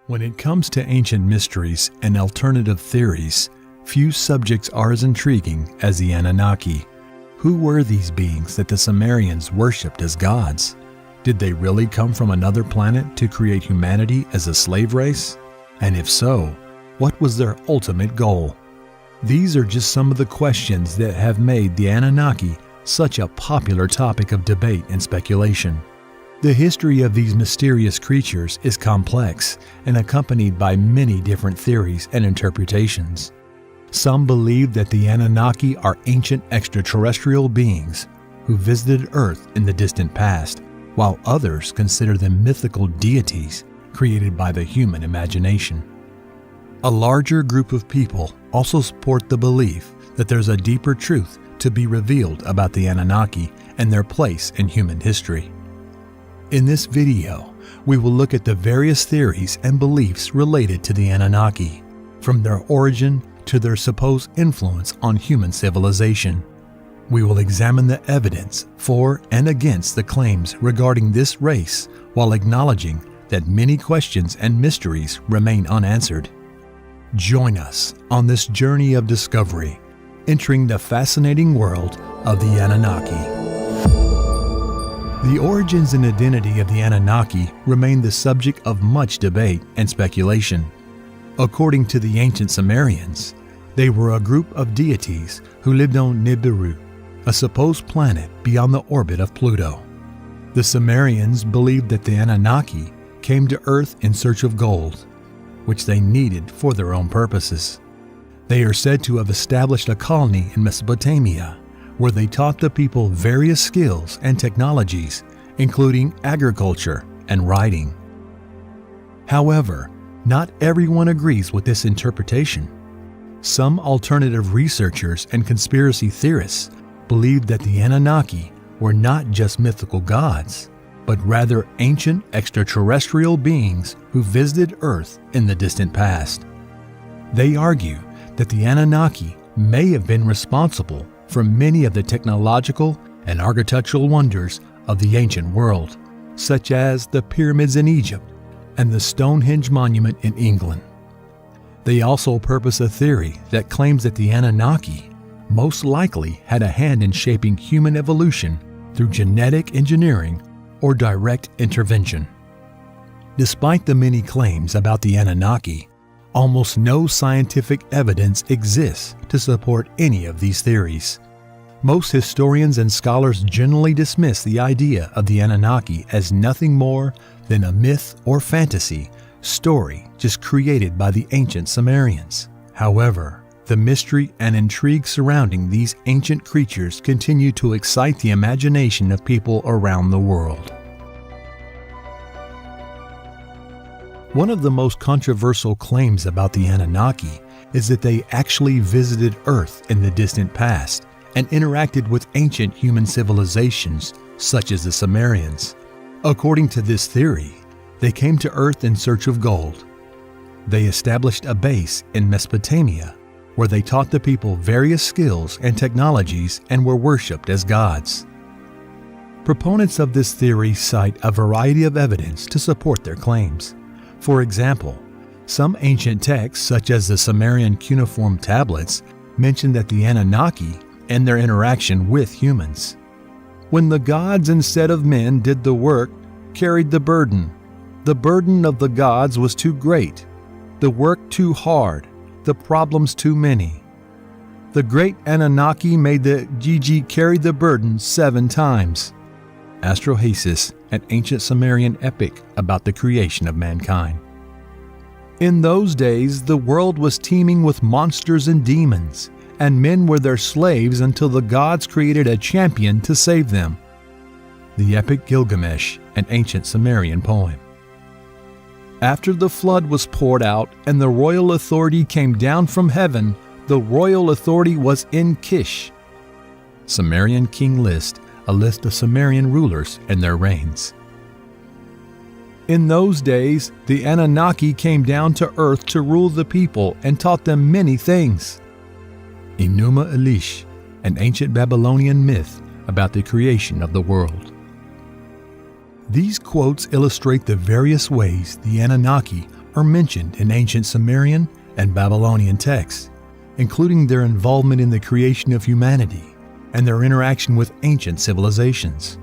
When it comes to ancient mysteries and alternative theories, few subjects are as intriguing as the Anunnaki. Who were these beings that the Sumerians worshipped as gods? Did they really come from another planet to create humanity as a slave race? And if so, what was their ultimate goal? These are just some of the questions that have made the Anunnaki such a popular topic of debate and speculation. The history of these mysterious creatures is complex and accompanied by many different theories and interpretations. Some believe that the Anunnaki are ancient extraterrestrial beings who visited Earth in the distant past, while others consider them mythical deities created by the human imagination. A larger group of people also support the belief that there's a deeper truth to be revealed about the Anunnaki and their place in human history. In this video, we will look at the various theories and beliefs related to the Anunnaki, from their origin to their supposed influence on human civilization. We will examine the evidence for and against the claims regarding this race while acknowledging that many questions and mysteries remain unanswered. Join us on this journey of discovery, entering the fascinating world of the Anunnaki. The origins and identity of the Anunnaki remain the subject of much debate and speculation. According to the ancient Sumerians, they were a group of deities who lived on Nibiru, a supposed planet beyond the orbit of Pluto. The Sumerians believed that the Anunnaki came to Earth in search of gold, which they needed for their own purposes. They are said to have established a colony in Mesopotamia, where they taught the people various skills and technologies, including agriculture and writing. However, not everyone agrees with this interpretation. Some alternative researchers and conspiracy theorists believe that the Anunnaki were not just mythical gods, but rather ancient extraterrestrial beings who visited Earth in the distant past. They argue that the Anunnaki may have been responsible for many of the technological and architectural wonders of the ancient world, such as the pyramids in Egypt and the Stonehenge monument in England. They also purpose a theory that claims that the Anunnaki most likely had a hand in shaping human evolution through genetic engineering or direct intervention. Despite the many claims about the Anunnaki, almost no scientific evidence exists to support any of these theories. Most historians and scholars generally dismiss the idea of the Anunnaki as nothing more than a myth or fantasy story just created by the ancient Sumerians. However, the mystery and intrigue surrounding these ancient creatures continue to excite the imagination of people around the world. One of the most controversial claims about the Anunnaki is that they actually visited Earth in the distant past and interacted with ancient human civilizations such as the Sumerians. According to this theory, they came to Earth in search of gold. They established a base in Mesopotamia where they taught the people various skills and technologies and were worshipped as gods. Proponents of this theory cite a variety of evidence to support their claims. For example, some ancient texts, such as the Sumerian cuneiform tablets, mention that the Anunnaki and their interaction with humans. When the gods instead of men did the work, carried the burden of the gods was too great, the work too hard, the problems too many. The great Anunnaki made the Gigi carry the burden 7 times. Astrohasis, an ancient Sumerian epic about the creation of mankind. In those days, the world was teeming with monsters and demons, and men were their slaves until the gods created a champion to save them. The epic Gilgamesh, an ancient Sumerian poem. After the flood was poured out and the royal authority came down from heaven, the royal authority was in Kish. Sumerian King List, a list of Sumerian rulers and their reigns. In those days, the Anunnaki came down to Earth to rule the people and taught them many things. Enuma Elish, an ancient Babylonian myth about the creation of the world. These quotes illustrate the various ways the Anunnaki are mentioned in ancient Sumerian and Babylonian texts, including their involvement in the creation of humanity and their interaction with ancient civilizations.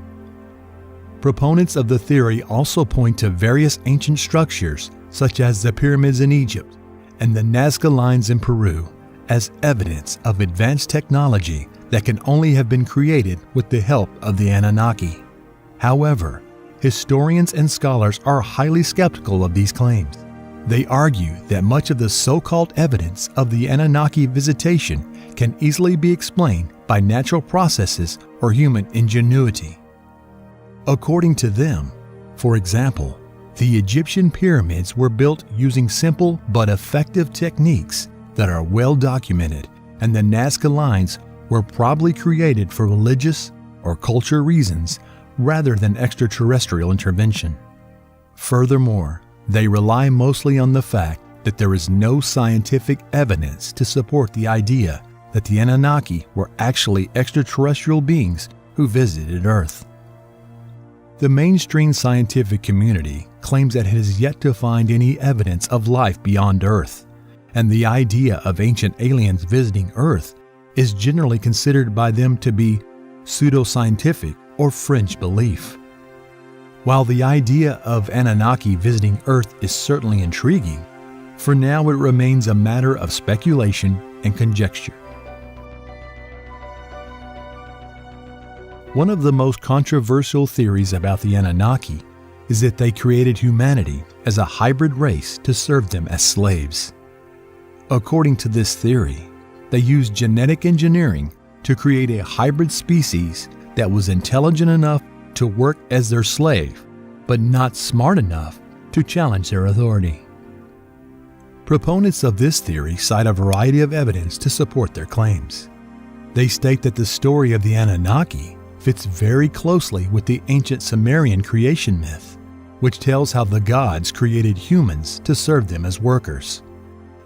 Proponents of the theory also point to various ancient structures, such as the pyramids in Egypt and the Nazca lines in Peru, as evidence of advanced technology that can only have been created with the help of the Anunnaki. However, historians and scholars are highly skeptical of these claims. They argue that much of the so-called evidence of the Anunnaki visitation can easily be explained by natural processes or human ingenuity. According to them, for example, the Egyptian pyramids were built using simple but effective techniques that are well documented, and the Nazca lines were probably created for religious or cultural reasons rather than extraterrestrial intervention. Furthermore, they rely mostly on the fact that there is no scientific evidence to support the idea that the Anunnaki were actually extraterrestrial beings who visited Earth. The mainstream scientific community claims that it has yet to find any evidence of life beyond Earth, and the idea of ancient aliens visiting Earth is generally considered by them to be pseudoscientific or fringe belief. While the idea of Anunnaki visiting Earth is certainly intriguing, for now it remains a matter of speculation and conjecture. One of the most controversial theories about the Anunnaki is that they created humanity as a hybrid race to serve them as slaves. According to this theory, they used genetic engineering to create a hybrid species that was intelligent enough to work as their slave, but not smart enough to challenge their authority. Proponents of this theory cite a variety of evidence to support their claims. They state that the story of the Anunnaki fits very closely with the ancient Sumerian creation myth, which tells how the gods created humans to serve them as workers.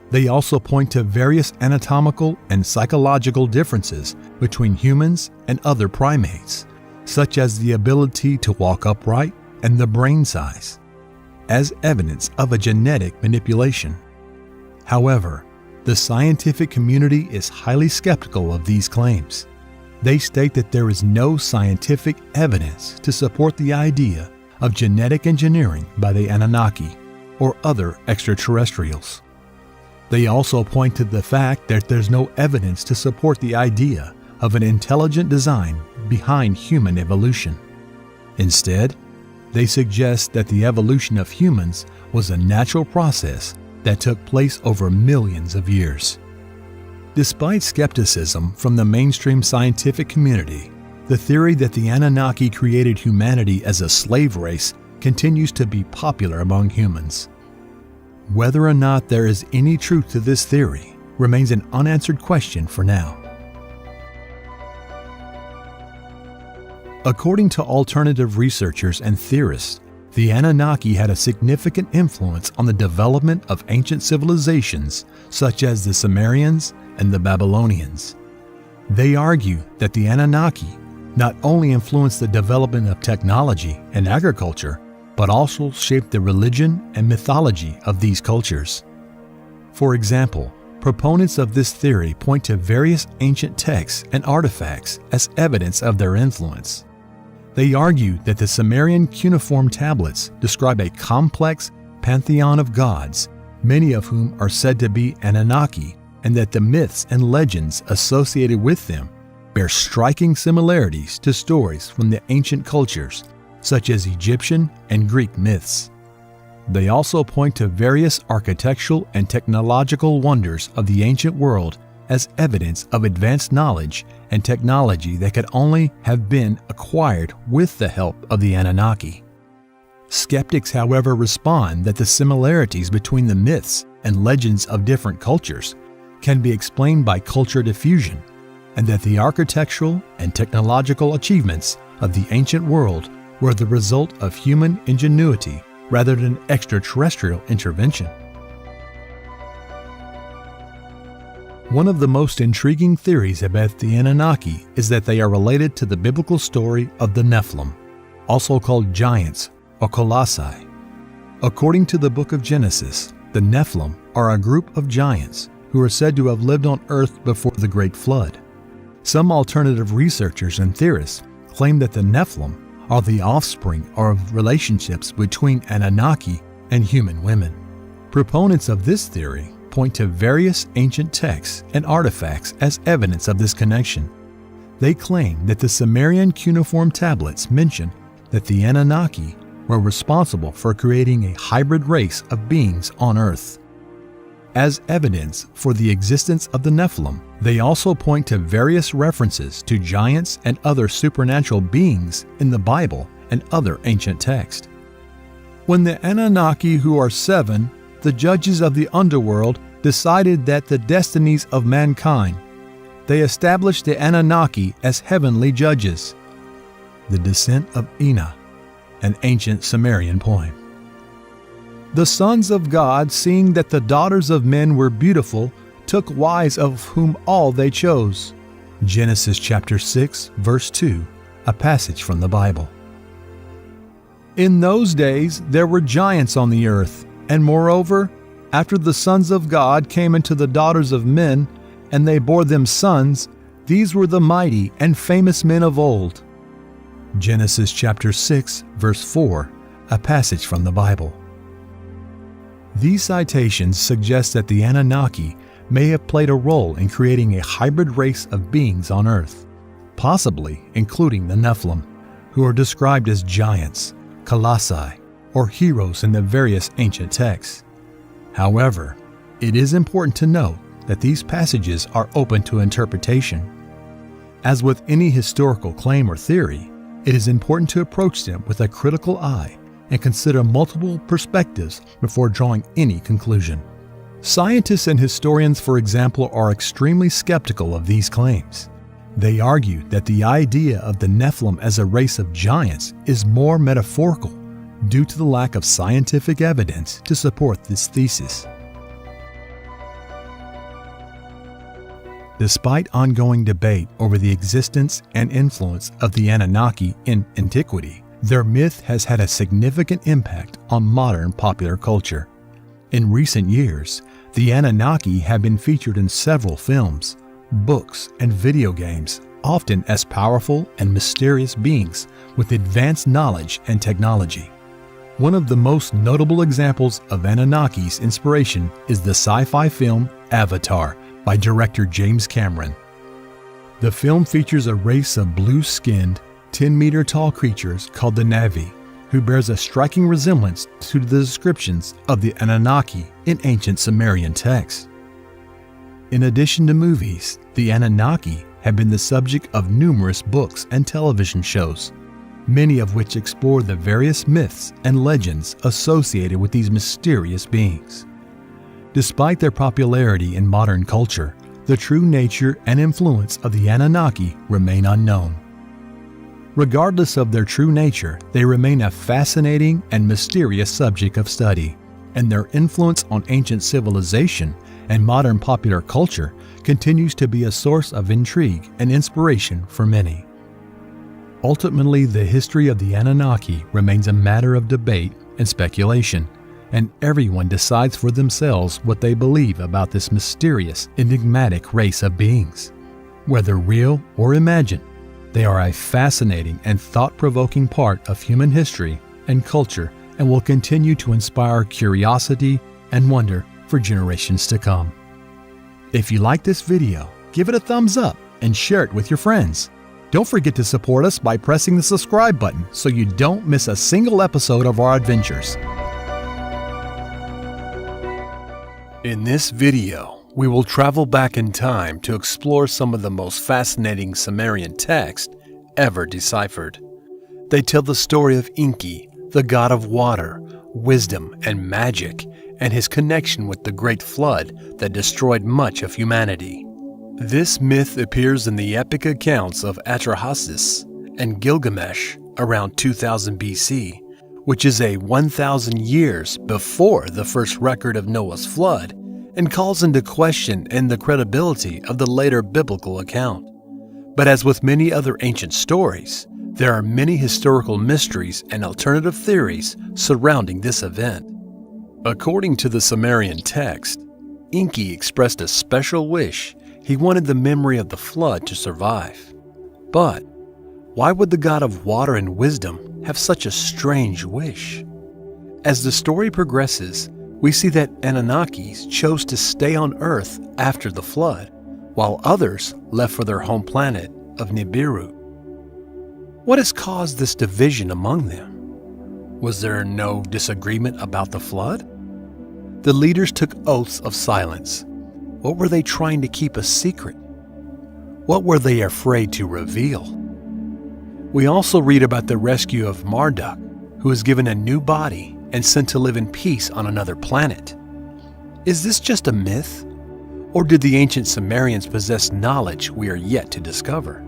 They also point to various anatomical and psychological differences between humans and other primates, such as the ability to walk upright and the brain size, as evidence of a genetic manipulation. However, the scientific community is highly skeptical of these claims. They state that there is no scientific evidence to support the idea of genetic engineering by the Anunnaki or other extraterrestrials. They also point to the fact that there's no evidence to support the idea of an intelligent design behind human evolution. Instead, they suggest that the evolution of humans was a natural process that took place over millions of years. Despite skepticism from the mainstream scientific community, the theory that the Anunnaki created humanity as a slave race continues to be popular among humans. Whether or not there is any truth to this theory remains an unanswered question for now. According to alternative researchers and theorists, the Anunnaki had a significant influence on the development of ancient civilizations such as the Sumerians and the Babylonians. They argue that the Anunnaki not only influenced the development of technology and agriculture, but also shaped the religion and mythology of these cultures. For example, proponents of this theory point to various ancient texts and artifacts as evidence of their influence. They argue that the Sumerian cuneiform tablets describe a complex pantheon of gods, many of whom are said to be Anunnaki, and that the myths and legends associated with them bear striking similarities to stories from the ancient cultures, such as Egyptian and Greek myths. They also point to various architectural and technological wonders of the ancient world as evidence of advanced knowledge and technology that could only have been acquired with the help of the Anunnaki. Skeptics, however, respond that the similarities between the myths and legends of different cultures can be explained by culture diffusion, and that the architectural and technological achievements of the ancient world were the result of human ingenuity rather than extraterrestrial intervention. One of the most intriguing theories about the Anunnaki is that they are related to the biblical story of the Nephilim, also called giants or colossi. According to the book of Genesis, the Nephilim are a group of giants who are said to have lived on earth before the Great Flood. Some alternative researchers and theorists claim that the Nephilim are the offspring of relationships between Anunnaki and human women. Proponents of this theory point to various ancient texts and artifacts as evidence of this connection. They claim that the Sumerian cuneiform tablets mention that the Anunnaki were responsible for creating a hybrid race of beings on Earth. As evidence for the existence of the Nephilim, they also point to various references to giants and other supernatural beings in the Bible and other ancient texts. When the Anunnaki, who are 7, the judges of the underworld, decided that the destinies of mankind, they established the Anunnaki as heavenly judges. The Descent of Ina, an ancient Sumerian poem. The sons of God, seeing that the daughters of men were beautiful, took wives of whom all they chose. Genesis chapter 6, verse 2, a passage from the Bible. In those days there were giants on the earth, and moreover, after the sons of God came into the daughters of men, and they bore them sons, these were the mighty and famous men of old. Genesis chapter 6, verse 4, a passage from the Bible. These citations suggest that the Anunnaki may have played a role in creating a hybrid race of beings on Earth, possibly including the Nephilim, who are described as giants, colossi, or heroes in the various ancient texts. However, it is important to note that these passages are open to interpretation. As with any historical claim or theory, it is important to approach them with a critical eye and consider multiple perspectives before drawing any conclusion. Scientists and historians, for example, are extremely skeptical of these claims. They argue that the idea of the Nephilim as a race of giants is more metaphorical due to the lack of scientific evidence to support this thesis. Despite ongoing debate over the existence and influence of the Anunnaki in antiquity, their myth has had a significant impact on modern popular culture. In recent years, the Anunnaki have been featured in several films, books, and video games, often as powerful and mysterious beings with advanced knowledge and technology. One of the most notable examples of Anunnaki's inspiration is the sci-fi film Avatar by director James Cameron. The film features a race of blue-skinned, 10-meter-tall creatures called the Na'vi, who bears a striking resemblance to the descriptions of the Anunnaki in ancient Sumerian texts. In addition to movies, the Anunnaki have been the subject of numerous books and television shows, many of which explore the various myths and legends associated with these mysterious beings. Despite their popularity in modern culture, the true nature and influence of the Anunnaki remain unknown. Regardless of their true nature, they remain a fascinating and mysterious subject of study, and their influence on ancient civilization and modern popular culture continues to be a source of intrigue and inspiration for many. Ultimately, the history of the Anunnaki remains a matter of debate and speculation, and everyone decides for themselves what they believe about this mysterious, enigmatic race of beings. Whether real or imagined, they are a fascinating and thought-provoking part of human history and culture and will continue to inspire curiosity and wonder for generations to come. If you like this video, give it a thumbs up and share it with your friends. Don't forget to support us by pressing the subscribe button so you don't miss a single episode of our adventures. In this video, we will travel back in time to explore some of the most fascinating Sumerian texts ever deciphered. They tell the story of Enki, the god of water, wisdom, and magic, and his connection with the Great Flood that destroyed much of humanity. This myth appears in the epic accounts of Atrahasis and Gilgamesh around 2000 BC, which is 1,000 years before the first record of Noah's flood, and calls into question the credibility of the later biblical account. But as with many other ancient stories, There are many historical mysteries and alternative theories surrounding this event. According to the Sumerian text, Enki expressed a special wish. He wanted the memory of the flood to survive. But why would the god of water and wisdom have such a strange wish? As the story progresses, we see that Anunnakis chose to stay on Earth after the flood, while others left for their home planet of Nibiru. What has caused this division among them? Was there no disagreement about the flood? The leaders took oaths of silence. What were they trying to keep a secret? What were they afraid to reveal? We also read about the rescue of Marduk, who was given a new body and sent to live in peace on another planet. Is this just a myth? Or did the ancient Sumerians possess knowledge we are yet to discover?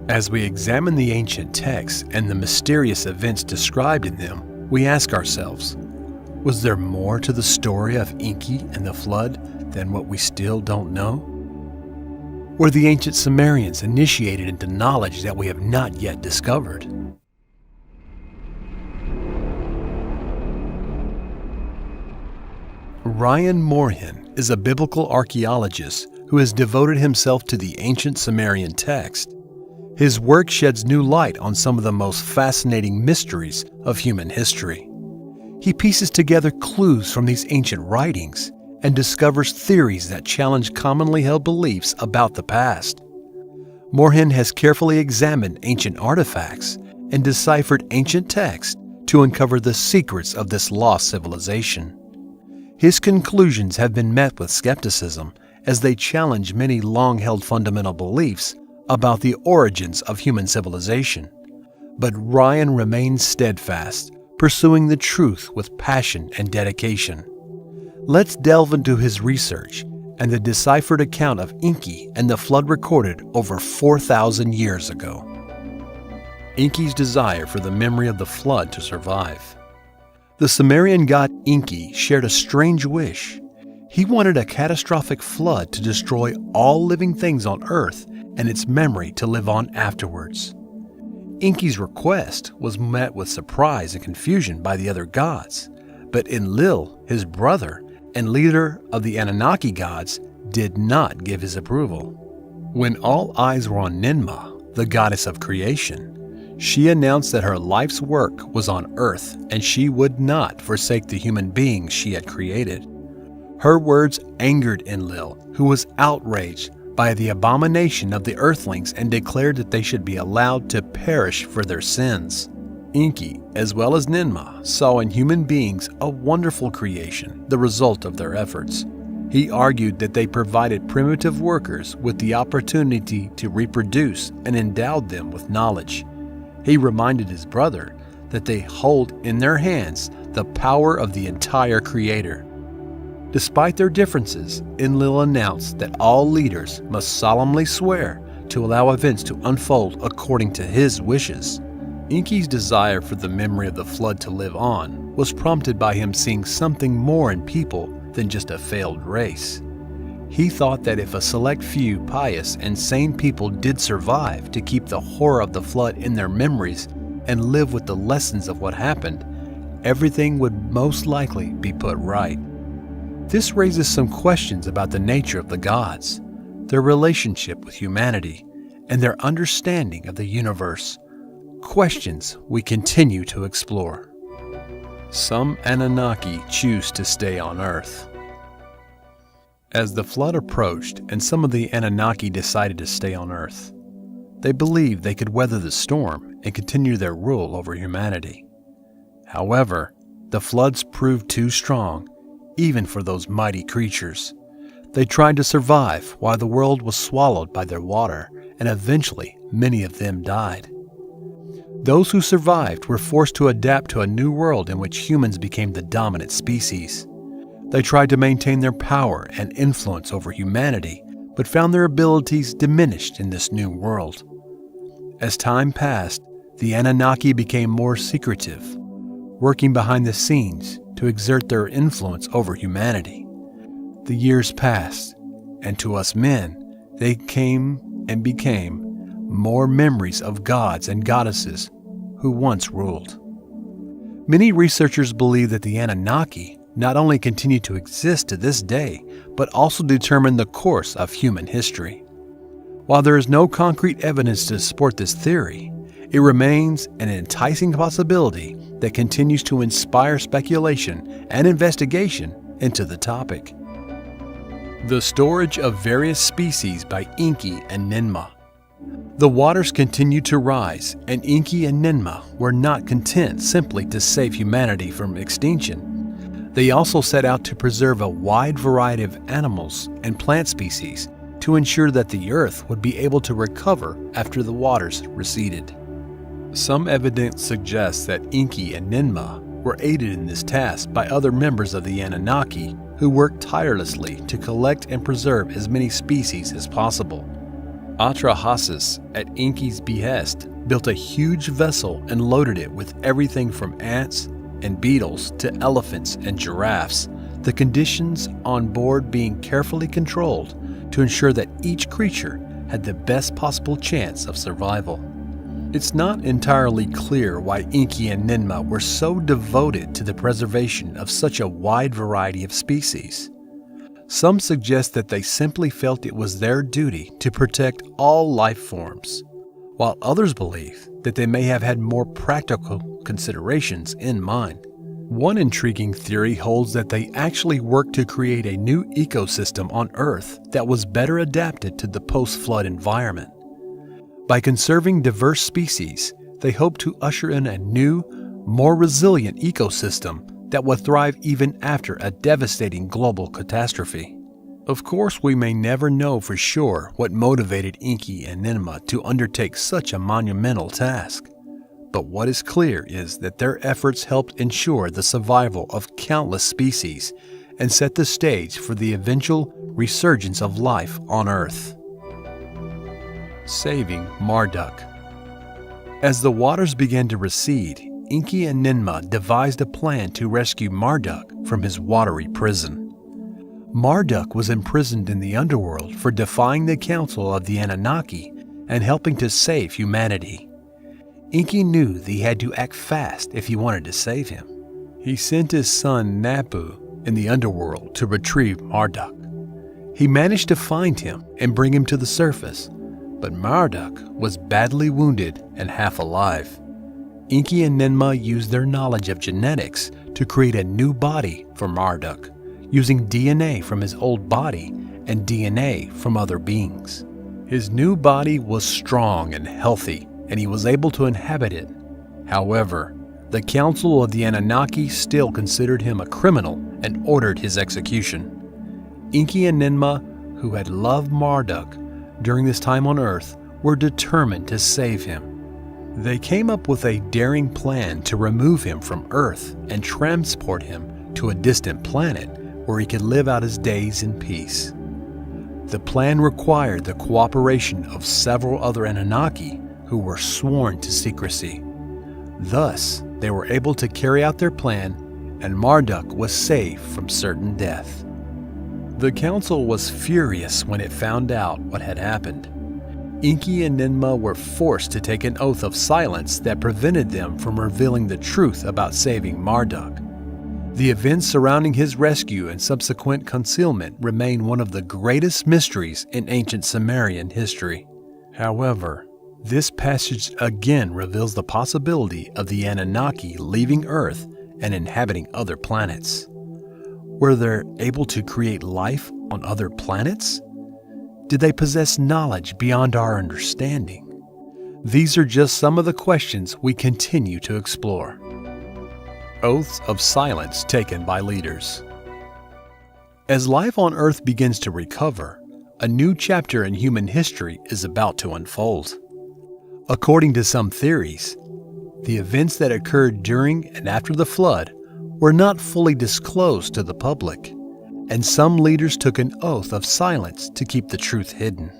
As we examine the ancient texts and the mysterious events described in them, we ask ourselves, was there more to the story of Enki and the flood than what we still don't know? Were the ancient Sumerians initiated into knowledge that we have not yet discovered? Ryan Moorhen is a biblical archaeologist who has devoted himself to the ancient Sumerian text. His work sheds new light on some of the most fascinating mysteries of human history. He pieces together clues from these ancient writings and discovers theories that challenge commonly held beliefs about the past. Moorhen has carefully examined ancient artifacts and deciphered ancient texts to uncover the secrets of this lost civilization. His conclusions have been met with skepticism as they challenge many long-held fundamental beliefs about the origins of human civilization. But Ryan remains steadfast, pursuing the truth with passion and dedication. Let's delve into his research and the deciphered account of Enki and the flood recorded over 4,000 years ago. Enki's desire for the memory of the flood to survive. The Sumerian god Enki shared a strange wish. He wanted a catastrophic flood to destroy all living things on Earth and its memory to live on afterwards. Enki's request was met with surprise and confusion by the other gods, but Enlil, his brother and leader of the Anunnaki gods, did not give his approval. When all eyes were on Ninmah, the goddess of creation, she announced that her life's work was on Earth and she would not forsake the human beings she had created. Her words angered Enlil, who was outraged by the abomination of the Earthlings and declared that they should be allowed to perish for their sins. Enki, as well as Ninmah, saw in human beings a wonderful creation, the result of their efforts. He argued that they provided primitive workers with the opportunity to reproduce and endowed them with knowledge. He reminded his brother that they hold in their hands the power of the entire Creator. Despite their differences, Enlil announced that all leaders must solemnly swear to allow events to unfold according to his wishes. Enki's desire for the memory of the flood to live on was prompted by him seeing something more in people than just a failed race. He thought that if a select few pious and sane people did survive to keep the horror of the flood in their memories and live with the lessons of what happened, everything would most likely be put right. This raises some questions about the nature of the gods, their relationship with humanity, and their understanding of the universe. Questions we continue to explore. Some Anunnaki choose to stay on Earth. As the flood approached and some of the Anunnaki decided to stay on Earth, they believed they could weather the storm and continue their rule over humanity. However, the floods proved too strong, even for those mighty creatures. They tried to survive while the world was swallowed by their water, and eventually many of them died. Those who survived were forced to adapt to a new world in which humans became the dominant species. They tried to maintain their power and influence over humanity, but found their abilities diminished in this new world. As time passed, the Anunnaki became more secretive, working behind the scenes to exert their influence over humanity. The years passed, and to us men, they came and became more memories of gods and goddesses who once ruled. Many researchers believe that the Anunnaki not only continue to exist to this day, but also determine the course of human history. While there is no concrete evidence to support this theory, it remains an enticing possibility that continues to inspire speculation and investigation into the topic. The storage of various species by Enki and Ninmah. The waters continued to rise, and Enki and Ninmah were not content simply to save humanity from extinction. They also set out to preserve a wide variety of animals and plant species to ensure that the earth would be able to recover after the waters receded. Some evidence suggests that Enki and Ninmah were aided in this task by other members of the Anunnaki who worked tirelessly to collect and preserve as many species as possible. Atrahasis, at Enki's behest, built a huge vessel and loaded it with everything from ants and beetles to elephants and giraffes, the conditions on board being carefully controlled to ensure that each creature had the best possible chance of survival. It's not entirely clear why Enki and Ninmah were so devoted to the preservation of such a wide variety of species. Some suggest that they simply felt it was their duty to protect all life forms, while others believe that they may have had more practical considerations in mind. One intriguing theory holds that they actually worked to create a new ecosystem on Earth that was better adapted to the post-flood environment. By conserving diverse species, they hope to usher in a new, more resilient ecosystem that would thrive even after a devastating global catastrophe. Of course, we may never know for sure what motivated Enki and Ninmah to undertake such a monumental task. But what is clear is that their efforts helped ensure the survival of countless species and set the stage for the eventual resurgence of life on Earth. Saving Marduk. As the waters began to recede, Enki and Ninmah devised a plan to rescue Marduk from his watery prison. Marduk was imprisoned in the underworld for defying the council of the Anunnaki and helping to save humanity. Enki knew that he had to act fast if he wanted to save him. He sent his son Nabu in the underworld to retrieve Marduk. He managed to find him and bring him to the surface, but Marduk was badly wounded and half alive. Enki and Ninmah used their knowledge of genetics to create a new body for Marduk, using DNA from his old body and DNA from other beings. His new body was strong and healthy, and he was able to inhabit it. However, the Council of the Anunnaki still considered him a criminal and ordered his execution. Enki and Ninmah, who had loved Marduk during this time on Earth, were determined to save him. They came up with a daring plan to remove him from Earth and transport him to a distant planet where he could live out his days in peace. The plan required the cooperation of several other Anunnaki who were sworn to secrecy. Thus, they were able to carry out their plan, and Marduk was saved from certain death. The council was furious when it found out what had happened. Enki and Ninmah were forced to take an oath of silence that prevented them from revealing the truth about saving Marduk. The events surrounding his rescue and subsequent concealment remain one of the greatest mysteries in ancient Sumerian history. However, this passage again reveals the possibility of the Anunnaki leaving Earth and inhabiting other planets. Were they able to create life on other planets? Did they possess knowledge beyond our understanding? These are just some of the questions we continue to explore. Oaths of silence taken by leaders. As life on Earth begins to recover, a new chapter in human history is about to unfold. According to some theories, the events that occurred during and after the flood were not fully disclosed to the public, and some leaders took an oath of silence to keep the truth hidden.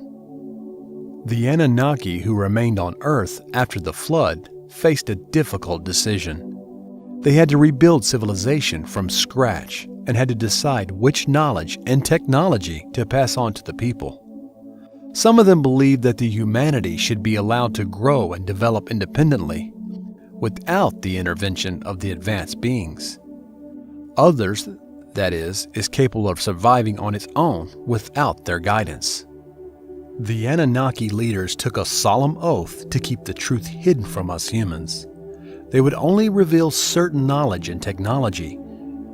The Anunnaki who remained on Earth after the flood faced a difficult decision. They had to rebuild civilization from scratch and had to decide which knowledge and technology to pass on to the people. Some of them believe that the humanity should be allowed to grow and develop independently, without the intervention of the advanced beings. Others, that is capable of surviving on its own without their guidance. The Anunnaki leaders took a solemn oath to keep the truth hidden from us humans. They would only reveal certain knowledge and technology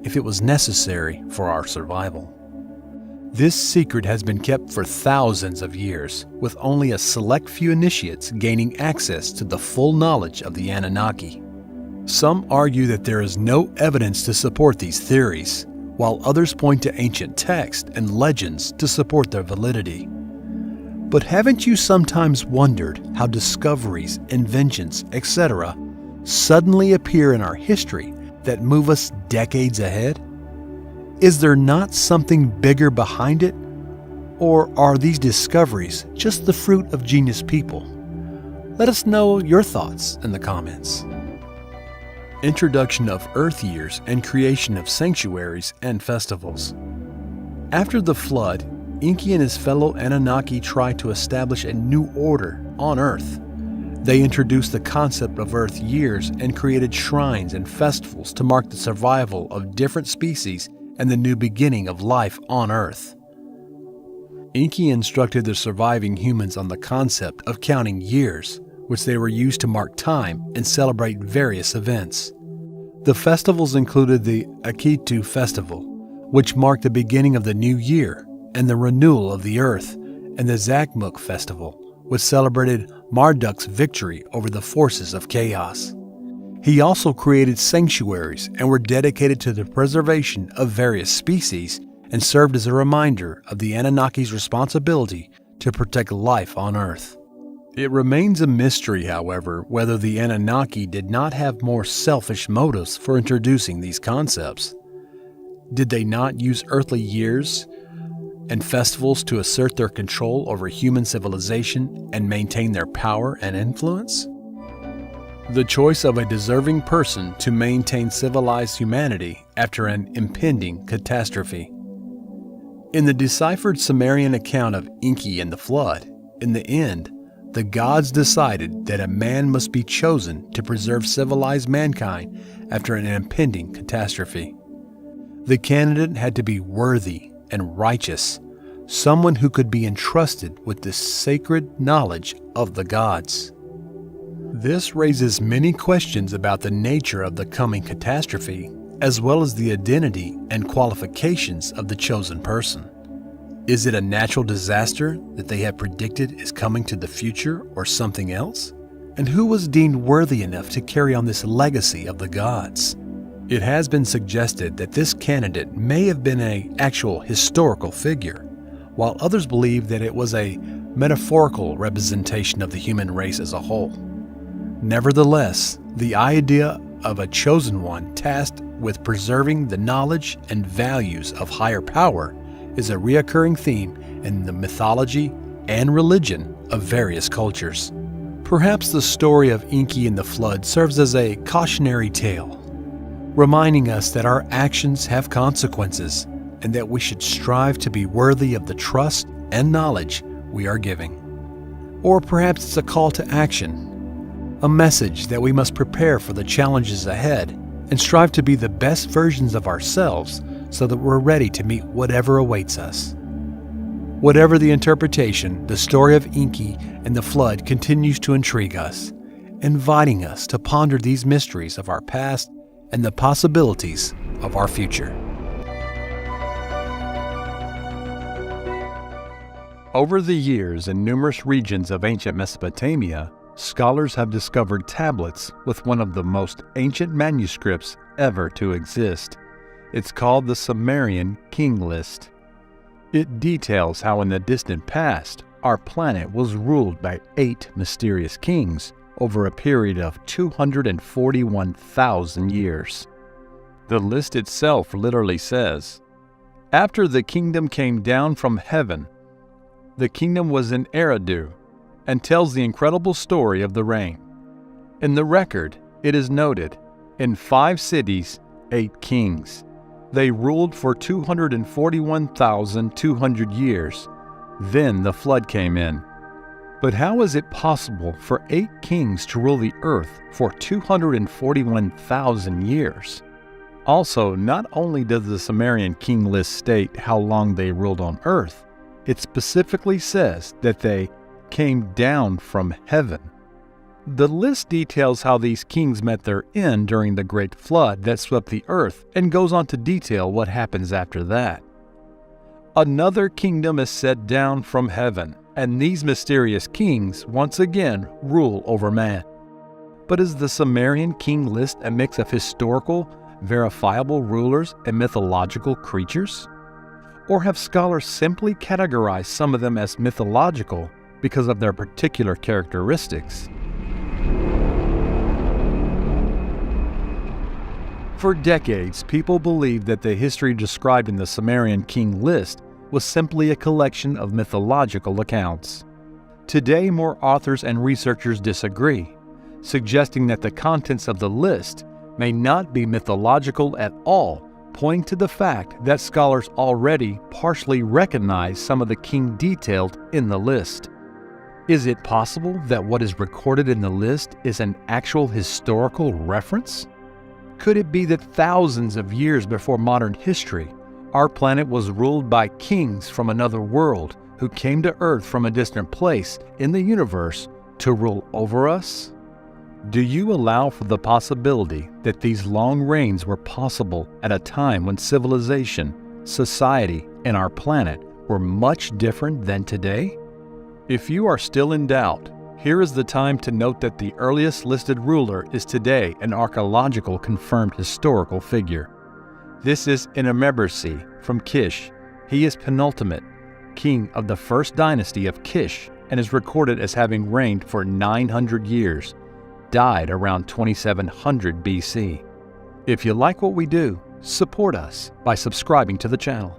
if it was necessary for our survival. This secret has been kept for thousands of years, with only a select few initiates gaining access to the full knowledge of the Anunnaki. Some argue that there is no evidence to support these theories, while others point to ancient texts and legends to support their validity. But haven't you sometimes wondered how discoveries, inventions, etc. suddenly appear in our history that move us decades ahead? Is there not something bigger behind it? Or are these discoveries just the fruit of genius people? Let us know your thoughts in the comments. Introduction of Earth years and creation of sanctuaries and festivals. After the flood, Enki and his fellow Anunnaki tried to establish a new order on Earth. They introduced the concept of Earth years and created shrines and festivals to mark the survival of different species and the new beginning of life on Earth. Enki instructed the surviving humans on the concept of counting years, which they were used to mark time and celebrate various events. The festivals included the Akitu festival, which marked the beginning of the new year and the renewal of the earth, and the Zakmuk festival, which celebrated Marduk's victory over the forces of chaos. He also created sanctuaries and were dedicated to the preservation of various species and served as a reminder of the Anunnaki's responsibility to protect life on Earth. It remains a mystery, however, whether the Anunnaki did not have more selfish motives for introducing these concepts. Did they not use earthly years and festivals to assert their control over human civilization and maintain their power and influence? The choice of a deserving person to maintain civilized humanity after an impending catastrophe. In the deciphered Sumerian account of Enki and the flood, in the end, the gods decided that a man must be chosen to preserve civilized mankind after an impending catastrophe. The candidate had to be worthy and righteous, someone who could be entrusted with the sacred knowledge of the gods. This raises many questions about the nature of the coming catastrophe, as well as the identity and qualifications of the chosen person. Is it a natural disaster that they have predicted is coming to the future, or something else? And who was deemed worthy enough to carry on this legacy of the gods? It has been suggested that this candidate may have been an actual historical figure, while others believe that it was a metaphorical representation of the human race as a whole. Nevertheless, the idea of a chosen one tasked with preserving the knowledge and values of higher power is a recurring theme in the mythology and religion of various cultures. Perhaps the story of Enki and the flood serves as a cautionary tale, reminding us that our actions have consequences and that we should strive to be worthy of the trust and knowledge we are giving. Or perhaps it's a call to action, a message that we must prepare for the challenges ahead and strive to be the best versions of ourselves so that we're ready to meet whatever awaits us. Whatever the interpretation, the story of Enki and the flood continues to intrigue us, inviting us to ponder these mysteries of our past and the possibilities of our future. Over the years, in numerous regions of ancient Mesopotamia, scholars have discovered tablets with one of the most ancient manuscripts ever to exist. It's called the Sumerian King List. It details how in the distant past, our planet was ruled by 8 mysterious kings over a period of 241,000 years. The list itself literally says, "After the kingdom came down from heaven, the kingdom was in Eridu," and tells the incredible story of the reign. In the record, it is noted, in 5 cities, 8 kings. They ruled for 241,200 years, Then the flood came in. But how is it possible for 8 kings to rule the earth for 241,000 years? Also, not only does the Sumerian king list state how long they ruled on earth, it specifically says that they came down from heaven. The list details how these kings met their end during the Great Flood that swept the earth and goes on to detail what happens after that. Another kingdom is set down from heaven, and these mysterious kings once again rule over man. But is the Sumerian king list a mix of historical, verifiable rulers and mythological creatures? Or have scholars simply categorized some of them as mythological because of their particular characteristics? For decades, people believed that the history described in the Sumerian king list was simply a collection of mythological accounts. Today, more authors and researchers disagree, suggesting that the contents of the list may not be mythological at all, pointing to the fact that scholars already partially recognize some of the king detailed in the list. Is it possible that what is recorded in the list is an actual historical reference? Could it be that thousands of years before modern history, our planet was ruled by kings from another world who came to Earth from a distant place in the universe to rule over us? Do you allow for the possibility that these long reigns were possible at a time when civilization, society, and our planet were much different than today? If you are still in doubt, here is the time to note that the earliest listed ruler is today an archaeological confirmed historical figure. This is Enigmatic from Kish. He is penultimate, king of the first dynasty of Kish, and is recorded as having reigned for 900 years, died around 2700 BC. If you like what we do, support us by subscribing to the channel.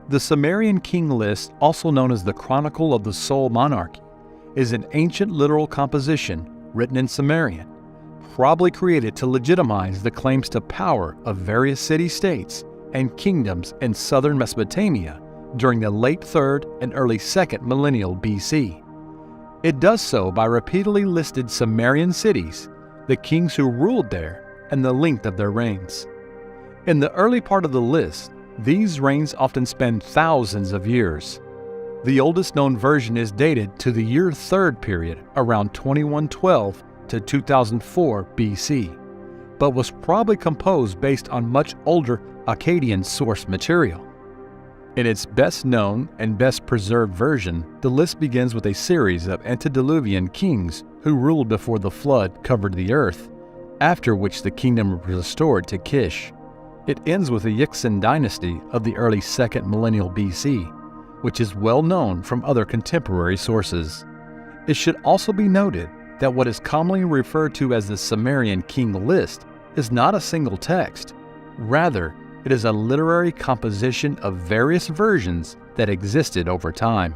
The Sumerian king list, also known as the Chronicle of the Soul Monarchy, is an ancient literal composition written in Sumerian, probably created to legitimize the claims to power of various city-states and kingdoms in southern Mesopotamia during the late 3rd and early 2nd millennial BC. It does so by repeatedly listed Sumerian cities, the kings who ruled there, and the length of their reigns. In the early part of the list, these reigns often span thousands of years. The oldest known version is dated to the year 3rd period, around 2112 to 2004 BC, but was probably composed based on much older Akkadian source material. In its best known and best preserved version, the list begins with a series of antediluvian kings who ruled before the flood covered the earth, after which the kingdom was restored to Kish. It ends with the Yixan dynasty of the early 2nd millennial BC, which is well known from other contemporary sources. It should also be noted that what is commonly referred to as the Sumerian king list is not a single text. Rather, it is a literary composition of various versions that existed over time.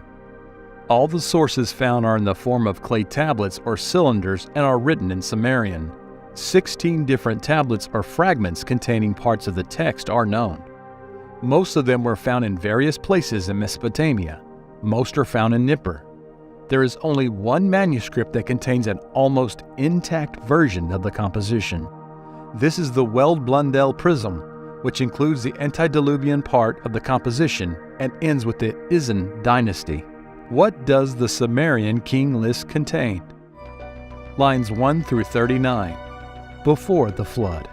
All the sources found are in the form of clay tablets or cylinders and are written in Sumerian. 16 different tablets or fragments containing parts of the text are known. Most of them were found in various places in Mesopotamia. Most are found in Nibiru. There is only one manuscript that contains an almost intact version of the composition. This is the Weld-Blundell prism, which includes the antediluvian part of the composition and ends with the Yixan dynasty. What does the Sumerian king list contain? Lines 1 through 39. Before the flood.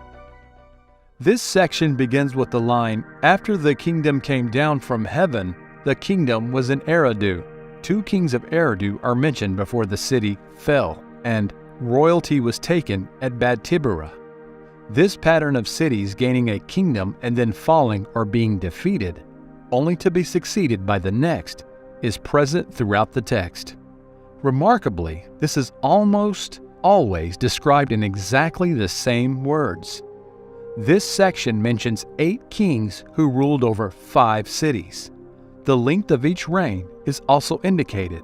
This section begins with the line, "After the kingdom came down from heaven, the kingdom was in Eridu." 2 kings of Eridu are mentioned before the city fell, and royalty was taken at Bad Tibera. This pattern of cities gaining a kingdom and then falling or being defeated, only to be succeeded by the next, is present throughout the text. Remarkably, this is almost always described in exactly the same words. This section mentions 8 kings who ruled over 5 cities. The length of each reign is also indicated,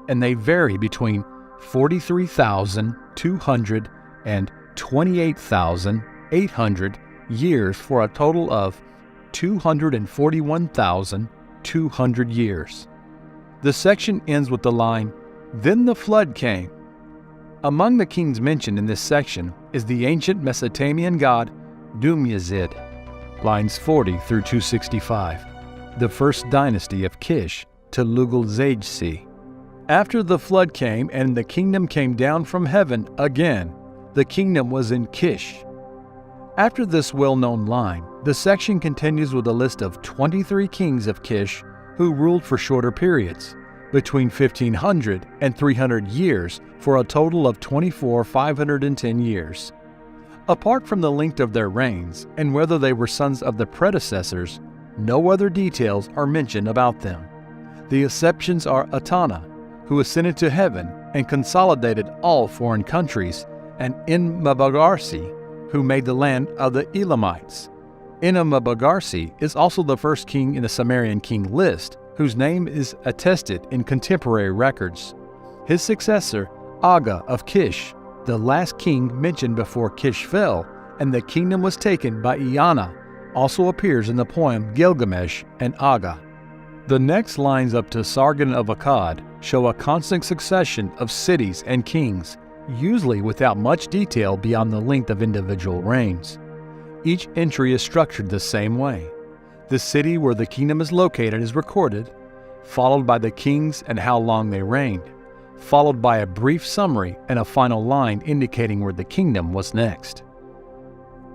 and they vary between 43,200 and 28,800 years for a total of 241,200 years. The section ends with the line, "Then the flood came." Among the kings mentioned in this section is the ancient Mesopotamian god Dumyazid, lines 40 through 265, the first dynasty of Kish to Lugal-Zagesi. After the flood came and the kingdom came down from heaven again, the kingdom was in Kish. After this well-known line, the section continues with a list of 23 kings of Kish who ruled for shorter periods, between 1500 and 300 years, for a total of 510 years. Apart from the length of their reigns and whether they were sons of the predecessors, no other details are mentioned about them. The exceptions are Atana, who ascended to heaven and consolidated all foreign countries, and Enmabagarsi, who made the land of the Elamites. Enmabagarsi is also the first king in the Sumerian king list, whose name is attested in contemporary records. His successor, Aga of Kish, the last king mentioned before Kish fell and the kingdom was taken by Eanna, also appears in the poem Gilgamesh and Aga. The next lines up to Sargon of Akkad show a constant succession of cities and kings, usually without much detail beyond the length of individual reigns. Each entry is structured the same way. The city where the kingdom is located is recorded, followed by the kings and how long they reigned, followed by a brief summary and a final line indicating where the kingdom was next.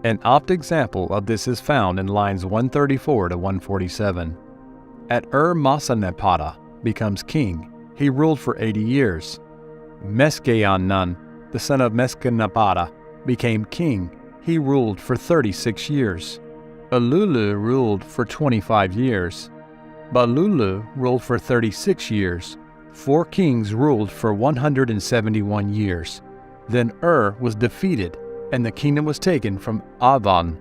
An opt example of this is found in lines 134 to 147. At Masanapata becomes king, he ruled for 80 years. Meskeanun, the son of Meskenapata, became king, he ruled for 36 years. Alulu ruled for 25 years. Balulu ruled for 36 years. 4 kings ruled for 171 years. Then was defeated, and the kingdom was taken from Avan.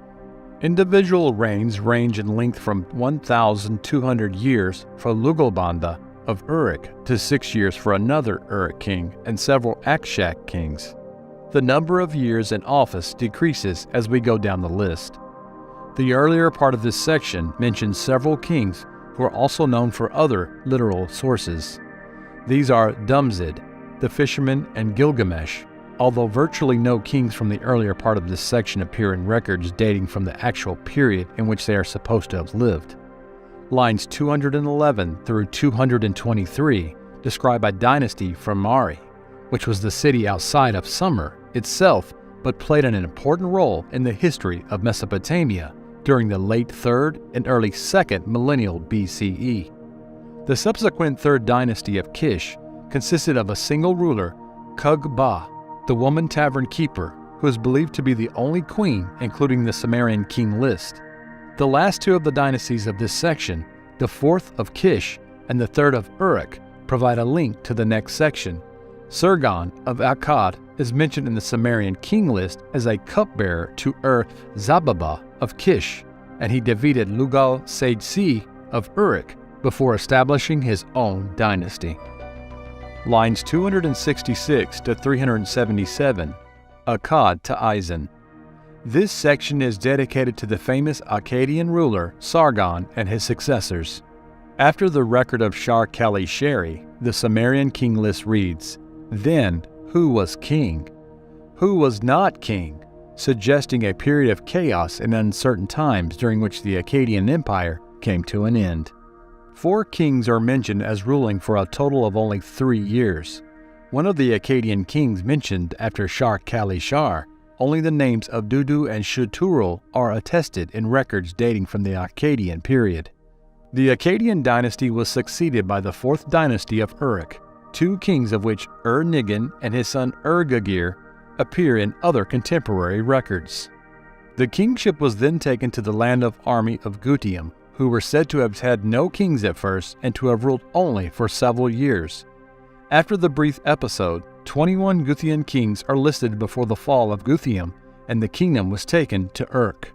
Individual reigns range in length from 1,200 years for Lugalbanda of Uruk to 6 years for another Uruk king and several Akshak kings. The number of years in office decreases as we go down the list. The earlier part of this section mentions several kings who are also known for other literal sources. These are Dumzid, the fisherman, and Gilgamesh, although virtually no kings from the earlier part of this section appear in records dating from the actual period in which they are supposed to have lived. Lines 211 through 223 describe a dynasty from Mari, which was the city outside of Sumer itself, but played an important role in the history of Mesopotamia during the late 3rd and early 2nd millennial BCE. The subsequent 3rd dynasty of Kish consisted of a single ruler, Kug-Ba, the woman tavern keeper, who is believed to be the only queen including the Sumerian king list. The last 2 of the dynasties of this section, the 4th of Kish and the 3rd of Uruk, provide a link to the next section. Sargon of Akkad is mentioned in the Sumerian king list as a cupbearer to Zababa of Kish, and he defeated Lugal-Zagesi of Uruk before establishing his own dynasty. Lines 266 to 377, Akkad to Eisen. This section is dedicated to the famous Akkadian ruler Sargon and his successors. After the record of Shar-Kali-Sheri, the Sumerian king list reads, "Then who was king? Who was not king?" suggesting a period of chaos and uncertain times during which the Akkadian Empire came to an end. 4 kings are mentioned as ruling for a total of only 3 years. One of the Akkadian kings mentioned after Shar-Kali-Shar, only the names of Dudu and Shuturul are attested in records dating from the Akkadian period. The Akkadian dynasty was succeeded by the 4th dynasty of Uruk, 2 kings of which Ur-Nigan and his son Ur-Gagir appear in other contemporary records. The kingship was then taken to the land of army of Gutium, who were said to have had no kings at first and to have ruled only for several years. After the brief episode, 21 Guthian kings are listed before the fall of Guthium, and the kingdom was taken to Uruk.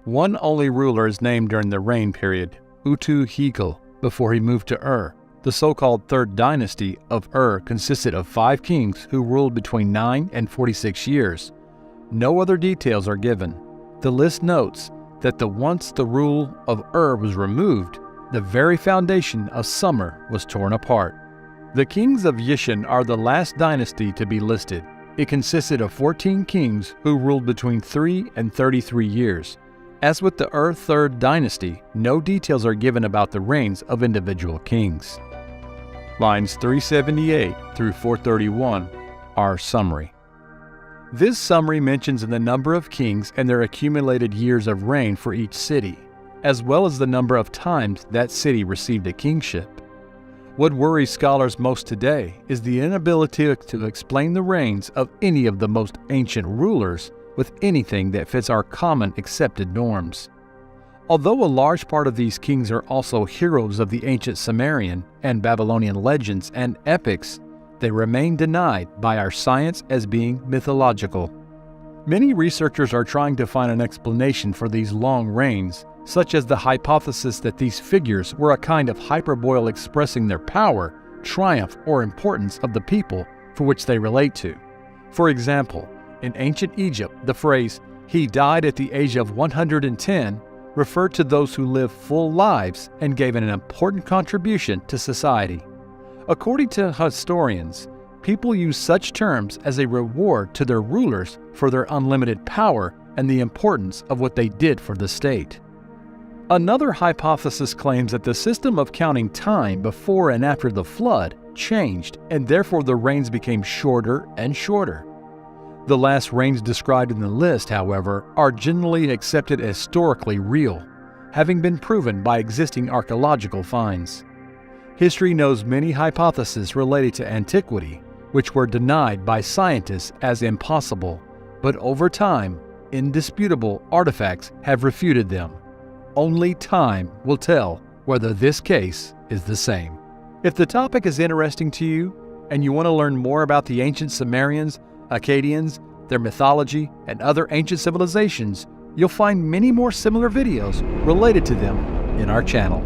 One only ruler is named during the reign period, Utu-Higel, before he moved to Ur. The so-called 3rd dynasty of Ur consisted of 5 kings who ruled between 9 and 46 years. No other details are given. The list notes that once the rule of Ur was removed, the very foundation of Sumer was torn apart. The kings of Yishan are the last dynasty to be listed. It consisted of 14 kings who ruled between 3 and 33 years. As with the Third dynasty, no details are given about the reigns of individual kings. Lines 378 through 431 are summary. This summary mentions the number of kings and their accumulated years of reign for each city, as well as the number of times that city received a kingship. What worries scholars most today is the inability to explain the reigns of any of the most ancient rulers with anything that fits our common accepted norms. Although a large part of these kings are also heroes of the ancient Sumerian and Babylonian legends and epics, they remain denied by our science as being mythological. Many researchers are trying to find an explanation for these long reigns, such as the hypothesis that these figures were a kind of hyperbole expressing their power, triumph, or importance of the people for which they relate to. For example, in ancient Egypt, the phrase, "he died at the age of 110, referred to those who lived full lives and gave an important contribution to society. According to historians, people use such terms as a reward to their rulers for their unlimited power and the importance of what they did for the state. Another hypothesis claims that the system of counting time before and after the flood changed, and therefore the reigns became shorter and shorter. The last reigns described in the list, however, are generally accepted as historically real, having been proven by existing archaeological finds. History knows many hypotheses related to antiquity, which were denied by scientists as impossible, but over time, indisputable artifacts have refuted them. Only time will tell whether this case is the same. If the topic is interesting to you, and you want to learn more about the ancient Sumerians, Akkadians, their mythology, and other ancient civilizations, you'll find many more similar videos related to them in our channel.